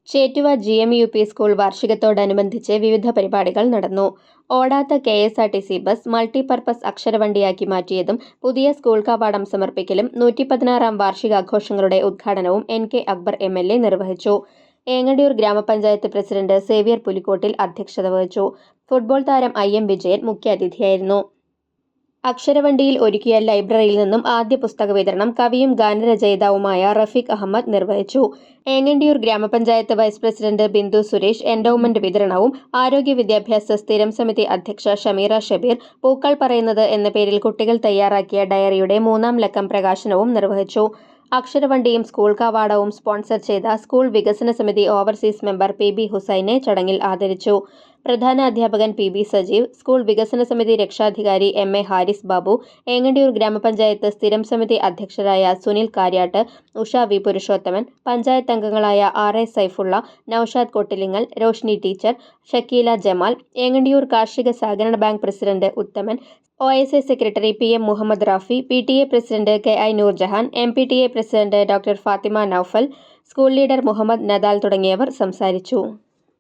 Chettuva GMUP school വാർഷികത്തോടനുബന്ധിച്ച് വിവിധ പരിപാടികൾ നടന്നു. ഓടാത്ത KSRTC ബസ് മൾട്ടിപർപ്പസ് അക്ഷരവണ്ടിയാക്കി മാറ്റിയതും പുതിയ സ്കൂൾ കവാടം സമർപ്പിക്കലും 116-ാം വാർഷികാഘോഷങ്ങളുടെ ഉദ്ഘാടനവും NK അക്ബർ MLA നിർവഹിച്ചു. ഏങ്ങണ്ടിയൂർ ഗ്രാമപഞ്ചായത്ത് പ്രസിഡന്റ് സേവ്യർ പുലിക്കോട്ടിൽ അധ്യക്ഷത വഹിച്ചു. ഫുട്ബോൾ താരം IM വിജയൻ മുഖ്യാതിഥിയായിരുന്നു. അക്ഷരവണ്ടിയിൽ ഒരുക്കിയ ലൈബ്രറിയിൽ നിന്നും ആദ്യ പുസ്തക വിതരണം കവിയും ഗാനരചയിതാവുമായ റഫീഖ് അഹമ്മദ് നിർവഹിച്ചു. ഏങ്ങണ്ടിയൂർ ഗ്രാമപഞ്ചായത്ത് vice president Bindu Suresh endowment വിതരണവും ആരോഗ്യ വിദ്യാഭ്യാസ സ്ഥിരം സമിതി അധ്യക്ഷ ഷമീറ ഷബീർ പൂക്കൾ പറയുന്നത് എന്ന പേരിൽ കുട്ടികൾ തയ്യാറാക്കിയ ഡയറിയുടെ 3-ാം ലക്കം പ്രകാശനവും നിർവഹിച്ചു. അക്ഷരവണ്ടിയും സ്കൂൾ കവാടവും സ്പോൺസർ ചെയ്ത സ്കൂൾ വികസന സമിതി ഓവർസീസ് മെമ്പർ PB ഹുസൈനെ ചടങ്ങിൽ ആദരിച്ചു. പ്രധാന അധ്യാപകൻ PB സജീവ്, സ്കൂൾ വികസന സമിതി രക്ഷാധികാരി MA ഹാരിസ് ബാബു, ഏങ്ങണ്ടിയൂർ ഗ്രാമപഞ്ചായത്ത് സ്ഥിരം സമിതി അധ്യക്ഷരായ സുനിൽ കാര്യാട്ട്, ഉഷ V പുരുഷോത്തമൻ, പഞ്ചായത്ത് അംഗങ്ങളായ RA സൈഫുള്ള, നൌഷാദ് കൊട്ടിലിങ്ങൽ, റോഷ്നി ടീച്ചർ, ഷക്കീല ജമാൽ, ഏങ്ങണ്ടിയൂർ കാർഷിക സഹകരണ bank president Uthaman, OSA secretary PM Muhammad Rafi, PTA president KI Noorjahan, MPTA president doctor Fathima Naufal, school leader Muhammad Nadal തുടങ്ങിയവർ സംസാരിച്ചു.